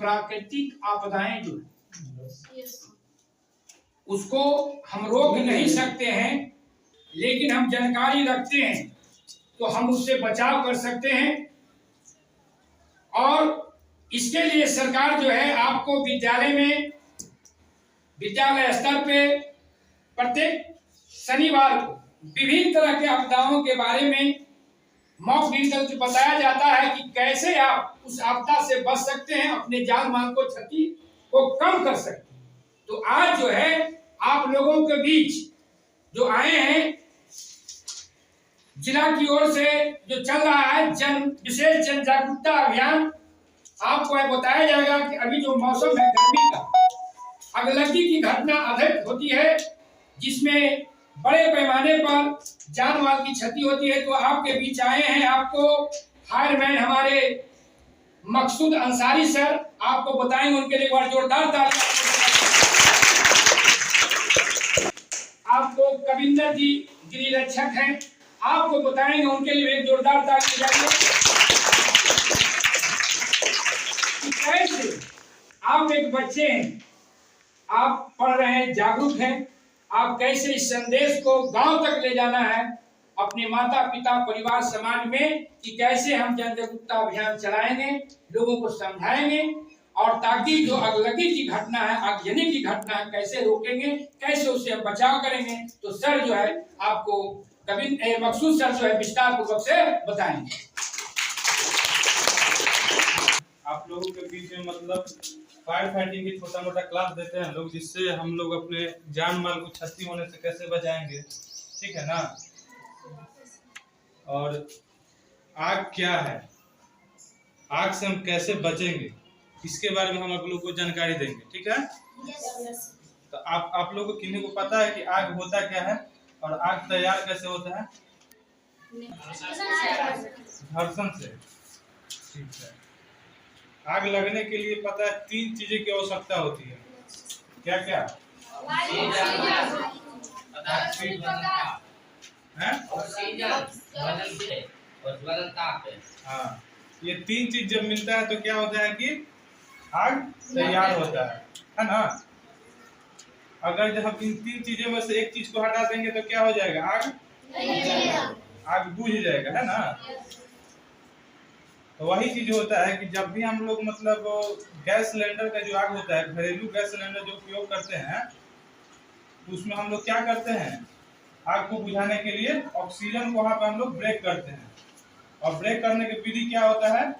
प्राकृतिक आपदाएं जो उसको हम रोक नहीं सकते हैं, लेकिन हम जानकारी रखते हैं तो हम उससे बचाव कर सकते हैं। और इसके लिए सरकार जो है आपको विद्यालय स्तर पे प्रत्येक शनिवार को विभिन्न तरह के आपदाओं के बारे में मॉक ड्रिल बताया जाता है कि कैसे आप उस आपदा से बच सकते हैं, अपने जान माल को क्षति को कम कर सकते हैं। तो आज जो है आप लोगों के बीच जो आए हैं, जिला की ओर से जो चल रहा है विशेष जन जागरूकता अभियान, आपको बताया जाएगा कि अभी जो मौसम है गर्मी का, अगलगी की घटना अधिक होती है जिसमें बड़े पैमाने पर जान माल की क्षति होती है। तो आपके बीच आए हैं, आपको फायरमैन हमारे मकसूद अंसारी सर आपको बताएंगे, उनके लिए एक बार जोरदार तालियां। आपको कविंदर जी गृह रक्षक हैं, आपको बताएंगे, उनके लिए एक जोरदार तालियां जाइए। कैसे आप एक बच्चे हैं, आप पढ़ रहे हैं, जागरूक हैं, आप कैसे इस संदेश को गांव तक ले जाना है अपने माता पिता परिवार समाज में, कि कैसे हम जन जागरूकता अभियान चलाएंगे, लोगों को समझाएंगे, और ताकि जो अगलगी की घटना है, आगजनी की घटना है, कैसे रोकेंगे, कैसे उससे हम बचाव करेंगे। तो सर जो है आपको मकसूद सर जो है विस्तार पूर्वक से बताएंगे। आप लोगों के बीच में मतलब फायर फाइटिंग की छोटा मोटा क्लास देते हैं लोग, जिससे हम लोग अपने जान माल को क्षति होने से कैसे बचाएंगे, ठीक है ना। और आग क्या है, आग से हम कैसे बचेंगे, इसके बारे में हम आप लोग को जानकारी देंगे, ठीक है। तो आप लोगों को किन्हीं को पता है कि आग होता क्या है और आग तैयार कैसे होता है? घर्षण से, ठीक है। आग लगने के लिए पता है 3 चीजें की आवश्यकता होती है। क्या क्या? हाँ, ये 3 चीज जब मिलता है तो क्या होता है कि आग तैयार होता है ना। अगर जब हम इन 3 चीजों में से एक चीज को हटा देंगे तो क्या हो जाएगा? आग बुझ जाएगा, है ना। तो वही चीज होता है कि जब भी हम लोग मतलब गैस सिलेंडर का जो आग होता है, घरेलू गैस सिलेंडर जो उपयोग करते हैं, तो उसमें हम लोग क्या करते हैं, आग को बुझाने के लिए ऑक्सीजन को वहां पे हम लोग ब्रेक करते हैं। और ब्रेक करने की विधि क्या होता है,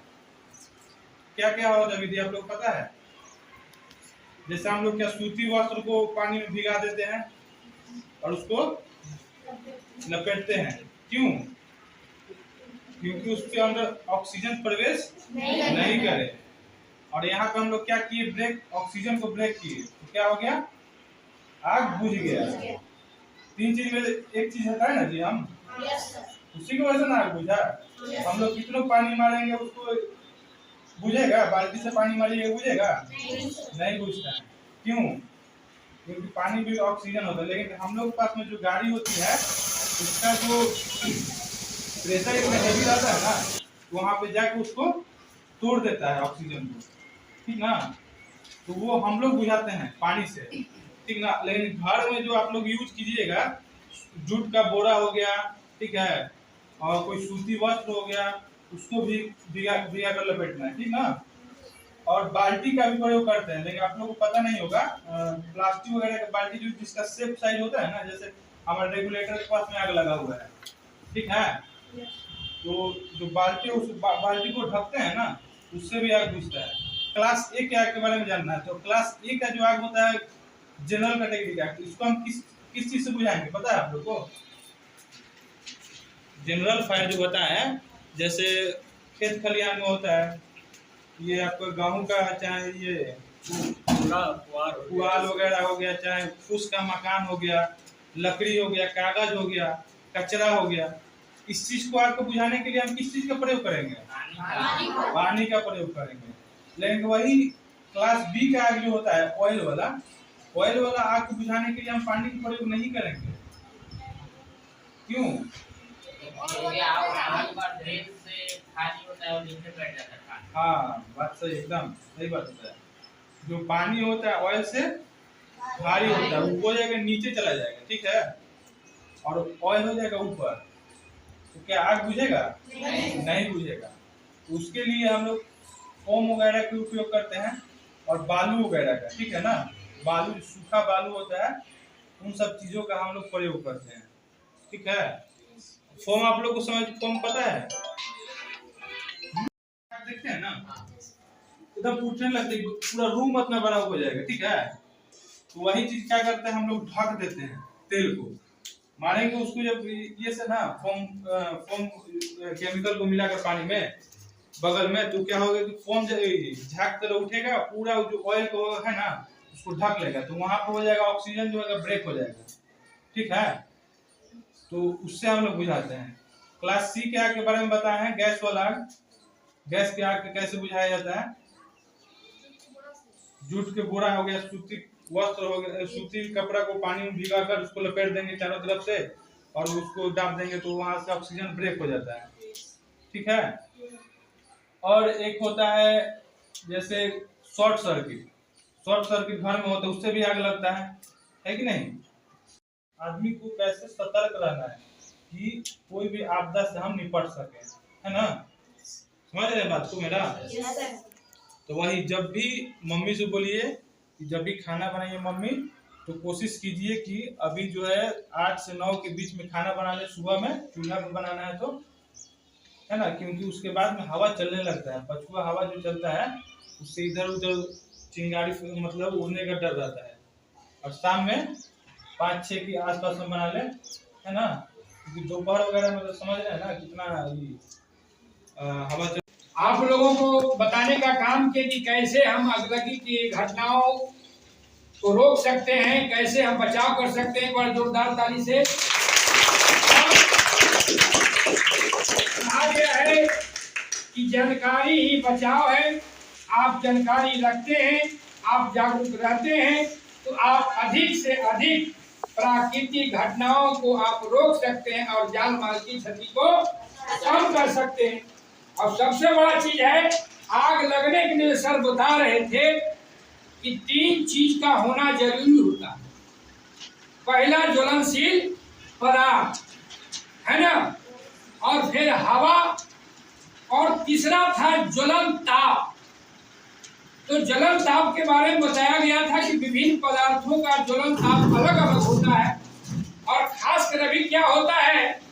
क्या क्या होता है विधि आप लोग पता है? जैसे हम लोग क्या सूती वस्त्र को पानी में भिगा देते हैं और उसको लपेटते हैं, क्यों? क्योंकि उसके अंदर ऑक्सीजन प्रवेश नहीं करे। और यहाँ पे हम लोग क्या किए, ब्रेक, ऑक्सीजन को ब्रेक किए, तो क्या हो गया? आग बुझ गया। 3 चीज में एक चीज हटा है ना जी, हम उसी की वजह से ना आग बुझा। हम लोग कितना पानी मारेंगे उसको बुझेगा? बाल्टी से पानी मारिएगा बुझेगा? नहीं बुझता है। क्यों? क्योंकि पानी भी ऑक्सीजन होता है। लेकिन हम लोग के पास में जो गाड़ी होती है, उसका जो प्रेशर इतना हेवी रहता है ना, वहां पे जाके उसको तोड़ देता है ऑक्सीजन को, ठीक ना। तो वो हम लोग बुझाते हैं पानी से, ठीक ना। लेकिन घर में जो आप लोग यूज कीजिएगा, जूट का बोरा हो गया, ठीक है, और कोई सूती वस्त्र हो गया, उसको भी भिगा कर लपेटना है, ठीक ना। और बाल्टी का भी प्रयोग करते हैं, लेकिन आप लोगों को पता नहीं होगा, प्लास्टिक वगैरह का बाल्टी जो जिसका शेप साइज होता है ना, जैसे हमारे रेगुलेटर के पास में आग लगा हुआ है, ठीक है, तो जो बाल्टी उस बाल्टी को ढकते हैं ना, उससे भी आग बुझता है। क्लास ए के आग के बारे में जानना है, तो क्लास ए का जो आग होता है जनरल कैटेगरी का, इसको हम किस चीज से बुझाएंगे पता है आप लोग को? जनरल फायर जो होता है, जैसे खेत खलिहान में होता है, ये आपको गेहूं का, चाहे ये पुआल वगैरह हो गया, चाहे फूस का मकान हो गया, लकड़ी हो गया, कागज हो गया, कचरा हो गया, इस चीज को आग को बुझाने के लिए हम किस चीज का प्रयोग करेंगे? पानी का प्रयोग करेंगे। लेकिन वही क्लास बी का आग जो होता है ऑयल वाला आग को बुझाने के लिए हम पानी का प्रयोग नहीं करेंगे। क्यों? हाँ, बात सही एकदम सही बात होता है। जो पानी होता है ऑयल से भारी होता है, वो हो जाएगा नीचे चला जाएगा, ठीक है, और ऑयल हो जाएगा ऊपर, तो क्या आग बुझेगा? नहीं बुझेगा। उसके लिए हम लोग फोम वगैरह का उपयोग करते हैं और बालू वगैरह का, ठीक है ना, बालू सूखा बालू होता है, उन सब चीजों का हम लोग प्रयोग करते हैं, ठीक है। फोम आप लोग को समझ फोम पता है? देखते हैं ना, एकदम उठने लगते पूरा रूम अपना बड़ा हो जाएगा, ठीक है। तो वही चीज क्या करते हैं हम लोग, ढक देते हैं तेल को, मारेंगे उसको जब ये से ना फोम केमिकल को मिलाकर पानी में बगल में, तो क्या होगा कि फोम झाग तरह उठेगा, पूरा जो ऑयल को है ना उसको ढक लेगा, तो वहां पर हो जाएगा ऑक्सीजन जो है ब्रेक हो जाएगा, ठीक है। तो उससे हम लोग बुझाते हैं। क्लास सी के आग के बारे में बताए हैं, गैस वाला आग। गैस के आग कैसे बुझाया जाता है? जूट के बोरा हो गया, सूती वस्त्र हो गया, सूती कपड़ा को पानी में भिगाकर उसको लपेट देंगे चारों तरफ से और उसको दाब देंगे, तो वहां से ऑक्सीजन ब्रेक हो जाता है, ठीक है। और एक होता है जैसे शॉर्ट सर्किट घर में होता है, उससे भी आग लगता है कि नहीं। आदमी को कैसे सतर्क रहना है कि कोई भी आपदा से हम निपट सके, है ना, समझ रहे बात को मेरा? तो वही जब भी मम्मी से बोलिए कि जब भी खाना बनाइए मम्मी, तो कोशिश कीजिए कि अभी जो है 8 से 9 के बीच में खाना बना ले, सुबह में चूल्हा पे बनाना है तो, है ना, क्योंकि उसके बाद में हवा चलने लगता है, पछुआ हवा जो चलता है उससे इधर उधर चिंगारी मतलब उड़ने का डर रहता है। और शाम में 5-6 के आसपास में बना ले, है ना, क्योंकि दोपहर वगैरह में तो समझ रहे हैं ना कितना हवा चल। आप लोगों को बताने का काम किया कि कैसे हम आगलगी की घटनाओं को रोक सकते हैं, कैसे हम बचाव कर सकते हैं। बड़ा जोरदार ताली से कहा गया है कि जानकारी ही बचाव है। आप जानकारी रखते हैं, आप जागरूक रहते हैं, तो आप अधिक से अधिक प्राकृतिक घटनाओं को आप रोक सकते हैं और जान माल की क्षति को कम कर सकते हैं। और सबसे बड़ा चीज है, आग लगने के लिए सर बता रहे थे कि 3 चीज का होना जरूरी होता है। पहला ज्वलनशील पदार्थ, है ना, और फिर हवा, और तीसरा था ज्वलन ताप। तो ज्वलन ताप के बारे में बताया गया था कि विभिन्न पदार्थों का ज्वलन ताप अलग अलग होता है। और खासकर अभी क्या होता है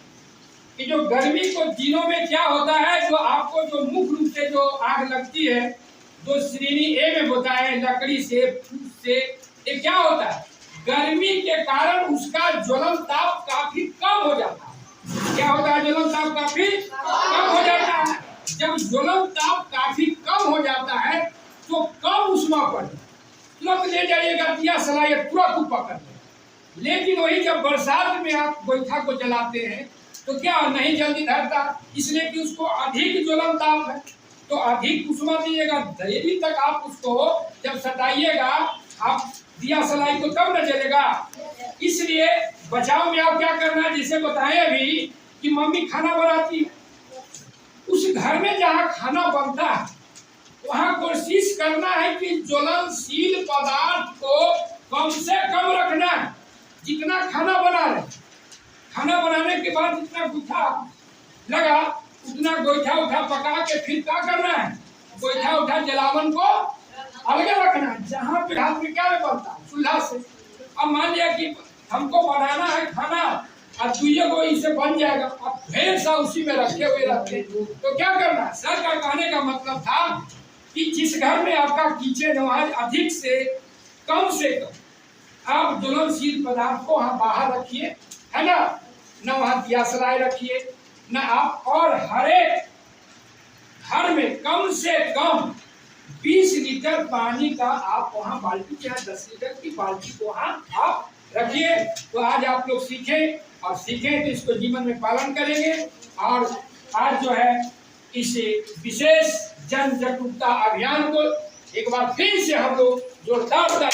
कि जो गर्मी को दिनों में क्या होता है, जो आपको जो मुख्य रूप से जो आग लगती है, जो श्रेणी ए में होता है, लकड़ी से, फूस से, ये क्या होता है, गर्मी के कारण उसका ज्वलन ताप काफी कम हो जाता है। क्या होता है? ज्वलन ताप काफी कम हो जाता है। जब ज्वलन ताप काफी कम हो जाता है तो कम उष्मा पर तुरंत ले जाइएगा दिया सलाइए, तुरंत ऊपर कर दे। लेकिन वही जब बरसात में आप गोईठा को जलाते हैं तो क्या नहीं जल्दी धरता, इसलिए कि उसको अधिक ज्वलन ताप है, तो अधिक उष्मा दीजिएगा, देरी तक आप उसको जब सटाइएगा, आप दिया सलाई को तब न जलेगा। इसलिए बचाव में आप क्या करना है, जैसे बताएं अभी कि मम्मी खाना बनाती है, उस घर में जहाँ खाना बनता है वहाँ कोशिश करना है कि ज्वलनशील पदार्थ को कम से कम रखना है। जितना खाना बना रहे, खाना बनाने के बाद जितना गोईठा लगा उतना गोईठा उठा पका के फिर क्या करना है, गोईठा उठा जलावन को अलग रखना है। जहाँ पे हाथ में क्या बनता है, चूल्हा से। अब मान लिया कि हमको बनाना है खाना और दुइये को इससे बन जाएगा, अब ढेर सा उसी में रखे हुए रहते, तो क्या करना? सर का कहने का मतलब था कि जिस घर में आपका किचन वहाँ अधिक से कम आप ज्वलनशील पदार्थ को वहाँ बाहर रखिए, है ना, न वहाँ दिया सलाई रखिए, न आप, और हर एक घर में कम से कम 20 लीटर पानी का आप वहाँ बाल्टी, चाहे 10 लीटर की बाल्टी को वहाँ आप रखिए। तो आज आप लोग सीखें, और सीखें तो इसको जीवन में पालन करेंगे। और आज जो है इस विशेष जन जागरूकता अभियान को एक बार फिर से हम लोग जोरदार